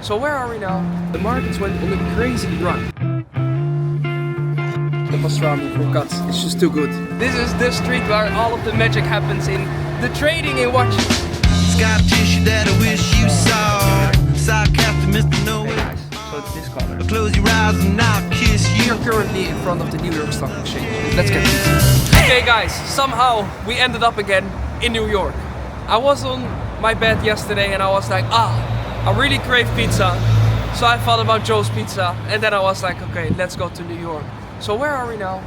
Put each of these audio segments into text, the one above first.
So where are we now? The markets went on a crazy run. The pastrami for cuts, it's just too good. This is the street where all of the magic happens in the trading in watches. Scar tissue that I wish you saw. Sarcastic Mr. Know It. Hey guys, so it's this color. Close your eyes and I'll kiss you. We're currently in front of the New York Stock Exchange. Let's get this. Okay guys, somehow we ended up again in New York. I was on my bed yesterday and I was like, I really crave pizza. So I thought about Joe's Pizza and then I was like, okay, let's go to New York. So where are we now?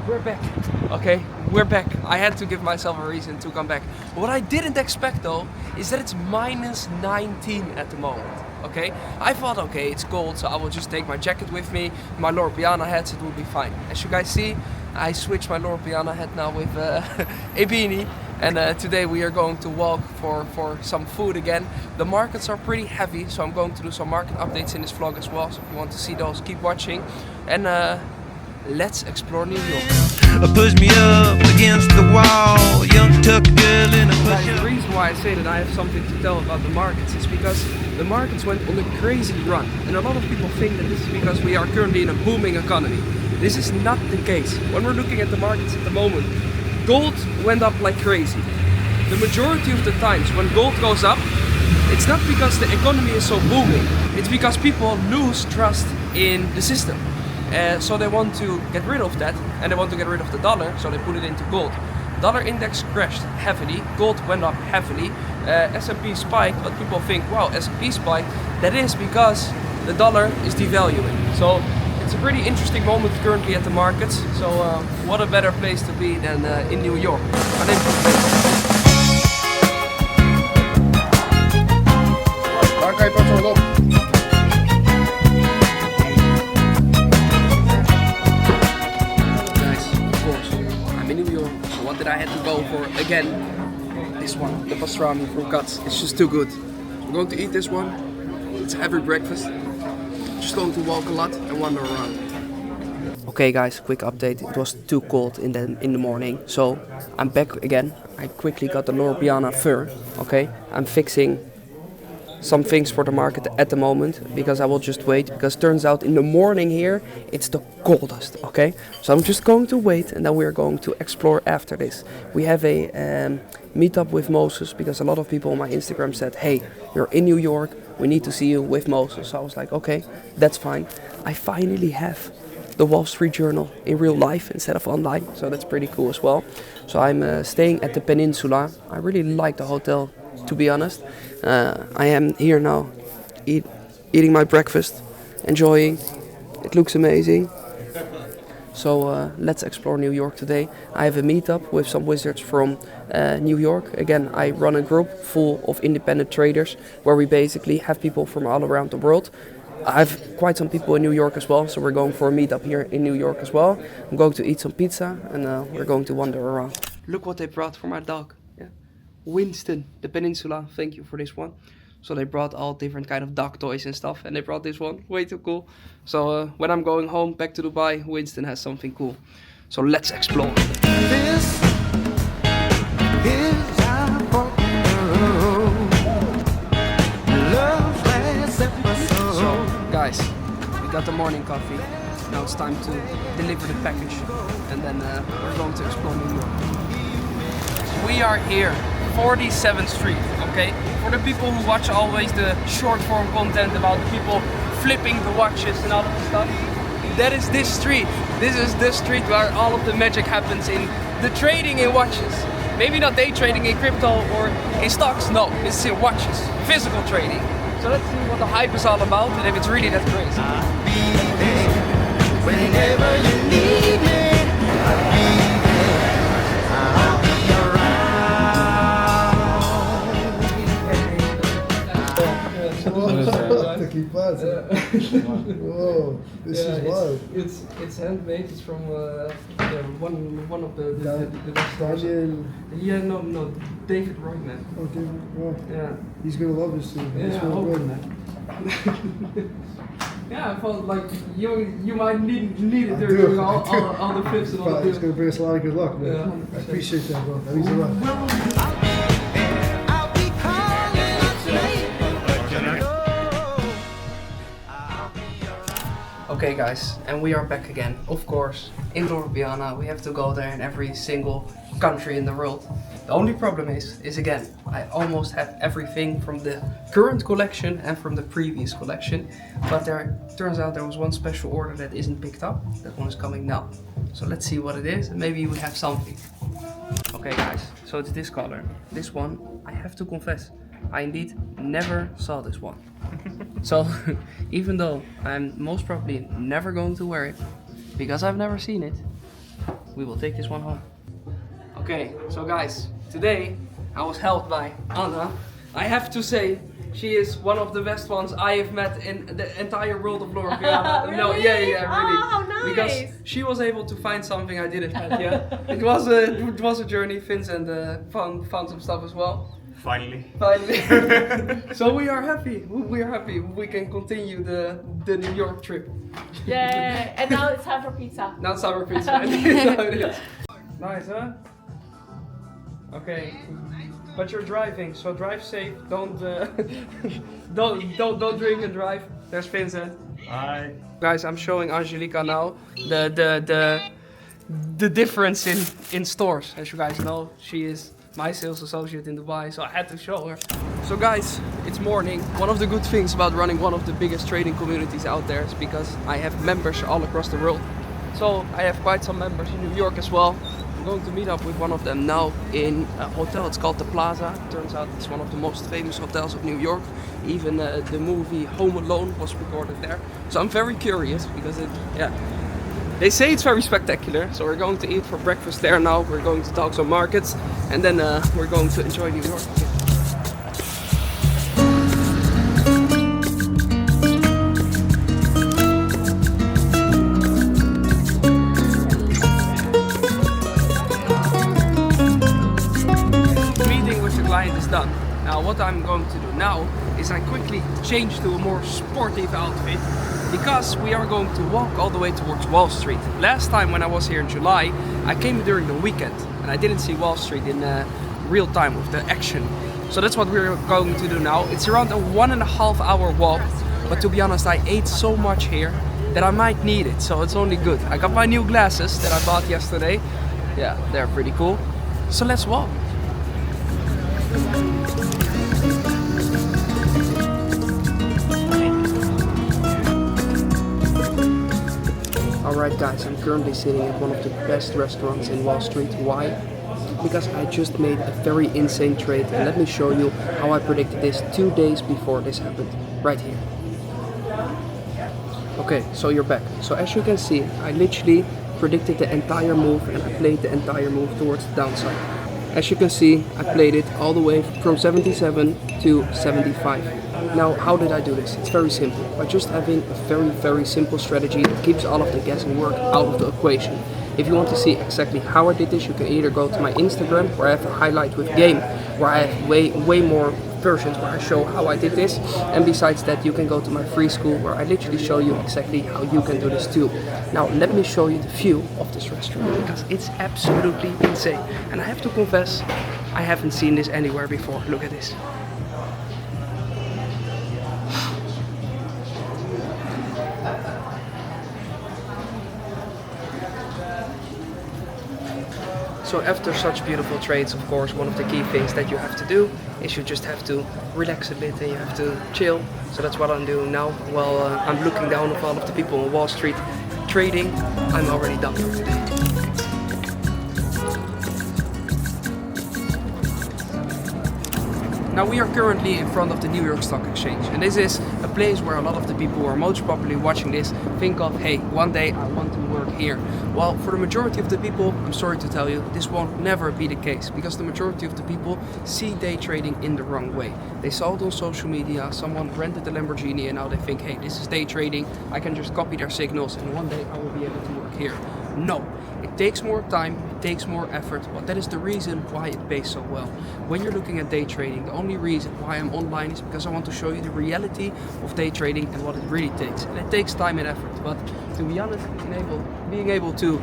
We're back. Okay, we're back. I had to give myself a reason to come back. What I didn't expect though, is that it's minus 19 at the moment. Okay, I thought, okay, it's cold, so I will just take my jacket with me, my Loro Piana hats, it will be fine. As you guys see, I switched my Loro Piana hat now with a beanie. And today we are going to walk for some food again. The markets are pretty heavy, so I'm going to do some market updates in this vlog as well. So if you want to see those, keep watching. And let's explore New York. Push me up against the wall, young tuck girl in a push. The reason why I say that I have something to tell about the markets is because the markets went on a crazy run. And a lot of people think that this is because we are currently in a booming economy. This is not the case. When we're looking at the markets at the moment, gold went up like crazy. The majority of the times when gold goes up, it's not because the economy is so booming. It's because people lose trust in the system. So they want to get rid of that, and they want to get rid of the dollar, so they put it into gold. Dollar index crashed heavily, gold went up heavily, S&P spiked, but people think, wow, S&P spiked. That is because the dollar is devaluing. So it's a pretty interesting moment currently at the markets. So what a better place to be than in New York. Waar kan je pas zo op? That I had to go for again. This one, the pastrami from cuts. It's just too good. I'm going to eat this one. It's every breakfast. Just going to walk a lot and wander around. Okay guys, quick update. It was too cold in the morning, so I'm back again. I quickly got the Loro Piana fur. Okay, I'm fixing some things for the market at the moment because I will just wait, because turns out in the morning here it's the coldest. Okay, so I'm just going to wait and then we're going to explore after this. We have a meetup with Moses because a lot of people on my Instagram said, hey, you're in New York, we need to see you with Moses. So I was like, okay, that's fine. I finally have the Wall Street Journal in real life instead of online, so that's pretty cool as well. So I'm staying at the Peninsula. I really like the hotel, to be honest. I am here now, eating my breakfast, enjoying. It looks amazing. So let's explore New York today. I have a meetup with some wizards from New York. Again, I run a group full of independent traders where we basically have people from all around the world. I have quite some people in New York as well, so we're going for a meetup here in New York as well. I'm going to eat some pizza and we're going to wander around. Look what they brought for my dog. Winston, the Peninsula, thank you for this one. So they brought all different kind of dog toys and stuff, and they brought this one, way too cool. So when I'm going home back to Dubai, Winston has something cool. So let's explore. This is our love's last episode. So guys, we got the morning coffee. Now it's time to deliver the package, and then we're going to explore New York. We are here. 47th Street, okay? For the people who watch always the short form content about the people flipping the watches and all of the stuff, that is this street. This is the street where all of the magic happens in the trading in watches. Maybe not day trading in crypto or in stocks, no, it's in watches, physical trading. So let's see what the hype is all about and if it's really that crazy. I'll be there whenever you need me. I'll be there. I'll be Plaza. Whoa, this is wild. It's handmade. It's from one of the Daniel. Yeah, no, David Royman. Oh, David. Oh. Yeah, He's gonna love this too. yeah, It's I hope, good. man. Yeah, I felt like you might need it I during do. all the flips and all the It's gonna bring us a lot of good luck, man. Yeah, I appreciate that, bro. That means a lot. Okay guys, and we are back again. Of course, in Europeana, we have to go there in every single country in the world. The only problem is again, I almost have everything from the current collection and from the previous collection. But there turns out there was one special order that isn't picked up. That one is coming now. So let's see what it is and maybe we have something. Okay guys, so it's this color. This one, I have to confess, I indeed never saw this one. So, even though I'm most probably never going to wear it, because I've never seen it, we will take this one home. Okay, so guys, today I was helped by Anna. I have to say, she is one of the best ones I have met in the entire world of Loropiana. Really? No, yeah, really. Oh, nice. Because she was able to find something I didn't have yet. It was a journey. Vincent found some stuff as well. Finally. So we are happy. We are happy. We can continue the New York trip. Yeah, and now it's time for pizza. Now it's summer pizza. Nice, huh? Okay. But you're driving, so drive safe. Don't don't drink and drive. There's Vincent. Hi. Guys, I'm showing Angelica now the difference in stores. As you guys know, she is my sales associate in Dubai, so I had to show her. So guys, it's morning. One of the good things about running one of the biggest trading communities out there is because I have members all across the world. So I have quite some members in New York as well. I'm going to meet up with one of them now in a hotel. It's called the Plaza. Turns out it's one of the most famous hotels of New York. Even the movie Home Alone was recorded there. So I'm very curious because they say it's very spectacular. So we're going to eat for breakfast there now. We're going to talk some markets and then we're going to enjoy New York. Meeting with the client is done. Now what I'm going to do now is I quickly change to a more sportive outfit because we are going to walk all the way towards Wall Street. Last time when I was here in July, I came during the weekend and I didn't see Wall Street in real time with the action. So that's what we're going to do now. It's around a 1.5 hour walk, but to be honest, I ate so much here that I might need it, so it's only good. I got my new glasses that I bought yesterday. Yeah, they're pretty cool. So let's walk. Alright guys, I'm currently sitting at one of the best restaurants in Wall Street. Why? Because I just made a very insane trade and let me show you how I predicted this 2 days before this happened. Right here. Okay, so you're back. So as you can see, I literally predicted the entire move and I played the entire move towards the downside. As you can see, I played it all the way from 77 to 75. Now, how did I do this? It's very simple. By just having a very simple strategy that keeps all of the guessing work out of the equation. If you want to see exactly how I did this, you can either go to my Instagram, where I have a highlight with game, where I have way more versions where I show how I did this. And besides that, you can go to my free school, where I literally show you exactly how you can do this too. Now, let me show you the view of this restaurant, because it's absolutely insane. And I have to confess, I haven't seen this anywhere before. Look at this. So after such beautiful trades, of course, one of the key things that you have to do is you just have to relax a bit and you have to chill. So that's what I'm doing now. While I'm looking down at all of the people on Wall Street trading, I'm already done for today. Now we are currently in front of the New York Stock Exchange, and this is a place where a lot of the people who are most probably watching this think of, hey, one day I want to work here. Well, for the majority of the people, I'm sorry to tell you, this won't never be the case, because the majority of the people see day trading in the wrong way. They saw it on social media, someone rented a Lamborghini and now they think, hey, this is day trading, I can just copy their signals and one day I will be able to work here. No. It takes more time, it takes more effort, but that is the reason why it pays so well. When you're looking at day trading, the only reason why I'm online is because I want to show you the reality of day trading and what it really takes. And it takes time and effort, but to be honest, being able to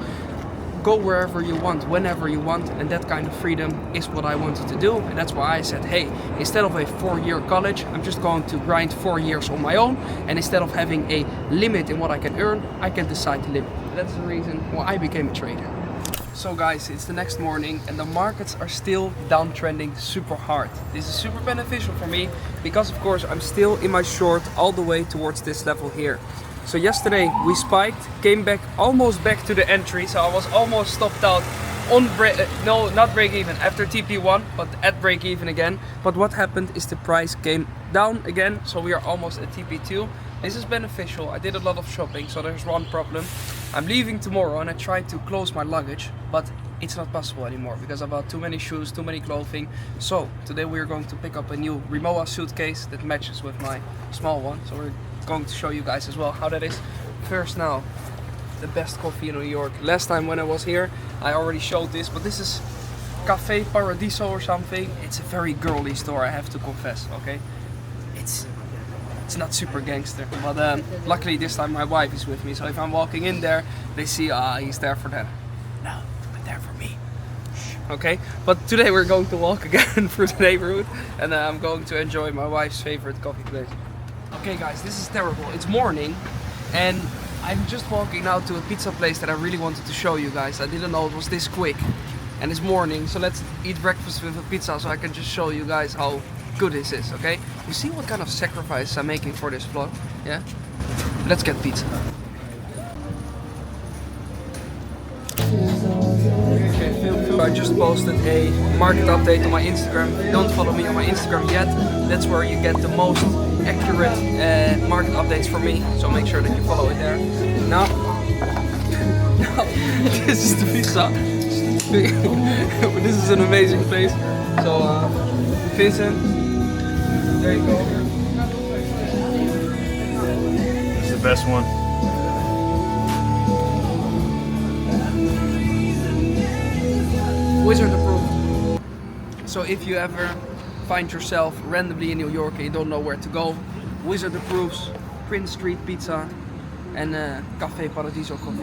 go wherever you want, whenever you want, and that kind of freedom is what I wanted to do. And that's why I said, hey, instead of a 4-year college, I'm just going to grind 4 years on my own, and instead of having a limit in what I can earn, I can decide to limit. That's the reason why I became a trader. So guys, it's the next morning and the markets are still downtrending super hard. This is super beneficial for me because of course I'm still in my short all the way towards this level here. So yesterday we spiked, came back almost back to the entry, so I was almost stopped out on not break even after TP1, but at break even again. But what happened is the price came down again, so we are almost at TP2. This is beneficial. I did a lot of shopping, so there's one problem. I'm leaving tomorrow and I tried to close my luggage, but it's not possible anymore because I bought too many shoes, too many clothing. So today we're going to pick up a new Rimowa suitcase that matches with my small one. So we're going to show you guys as well how that is. First now, the best coffee in New York. Last time when I was here, I already showed this, but this is Cafe Paradiso or something. It's a very girly store, I have to confess, okay? It's not super gangster, but luckily this time my wife is with me, so if I'm walking in there, they see, he's there for them. No, but there for me. Okay, but today we're going to walk again through the neighborhood, and I'm going to enjoy my wife's favorite coffee place. Okay guys, this is terrible. It's morning, and I'm just walking now to a pizza place that I really wanted to show you guys. I didn't know it was this quick, and it's morning, so let's eat breakfast with a pizza so I can just show you guys how good this is, okay? You see what kind of sacrifice I'm making for this vlog, yeah? Let's get pizza. I just posted a market update on my Instagram. If you don't follow me on my Instagram yet, that's where you get the most accurate market updates from me. So make sure that you follow it there. Now this is the pizza. This is an amazing place. So Vincent, there you go. It's the best one. Wizard approved. So if you ever find yourself randomly in New York and you don't know where to go, Wizard approves Prince Street Pizza and Cafe Paradiso coffee.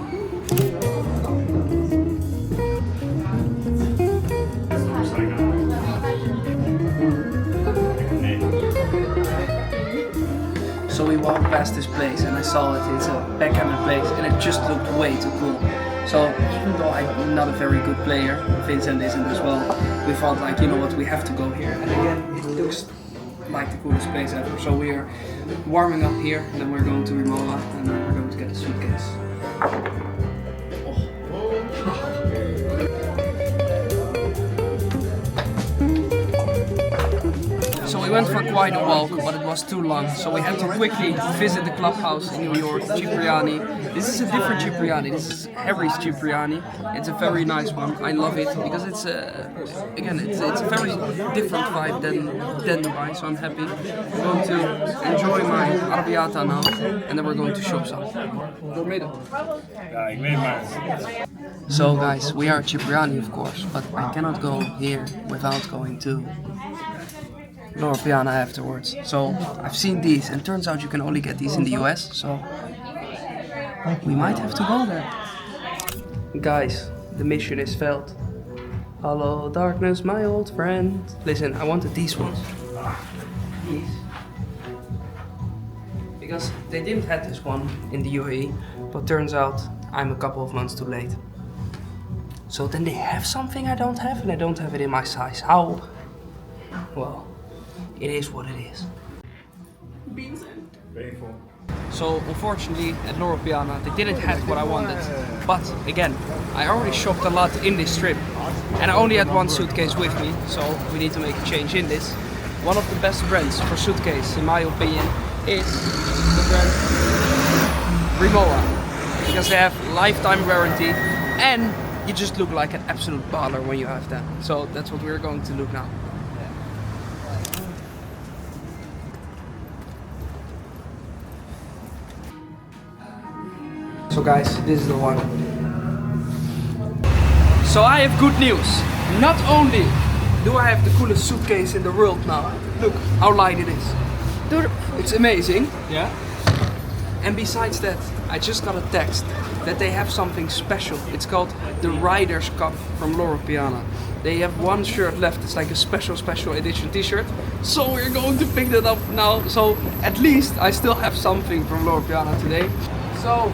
So we walked past this place and I saw it. It's a backgammon place and it just looked way too cool. So even though I'm not a very good player, Vincent isn't as well, we felt like, you know what, we have to go here. And again, it looks like the coolest place ever. So we are warming up here, and then we're going to Rimowa and then we're going to get a suitcase. So we went for quite a walk, but it was too long, so we had to quickly visit the clubhouse in New York, Cipriani. This is a different Cipriani. This is Harry's Cipriani. It's a very nice one. I love it because it's again it's a very different vibe than Dubai. So I'm happy. We're going to enjoy my arrabbiata now, and then we're going to shop some. So guys, we are at Cipriani, of course, but I cannot go here without going to Loro Piana afterwards. So I've seen these, and turns out you can only get these in the US, so we might have to go there. Guys, the mission is failed. Hello darkness, my old friend. Listen, I wanted these ones. These. Because they didn't have this one in the UAE, but turns out I'm a couple of months too late. So then they have something I don't have, and I don't have it in my size. How? Well, it is what it is. Painful. So unfortunately at Loro Piana they didn't have what I wanted. But again, I already shopped a lot in this trip and I only had one suitcase with me, so we need to make a change in this. One of the best brands for suitcase, in my opinion, is the brand Rimowa, because they have lifetime warranty and you just look like an absolute baller when you have them. So that's what we're going to look now. So guys, this is the one. So I have good news. Not only do I have the coolest suitcase in the world now, look how light it is. Dude, it's amazing. Yeah? And besides that, I just got a text that they have something special. It's called the Riders Cup from Loro Piana. They have one shirt left. It's like a special edition t-shirt. So we're going to pick that up now. So at least I still have something from Loro Piana today. So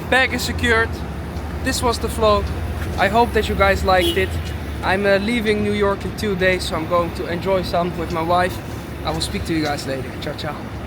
bag is secured. This was the vlog. I hope that you guys liked it. I'm leaving New York in 2 days, so I'm going to enjoy some with my wife. I will speak to you guys later. Ciao, ciao.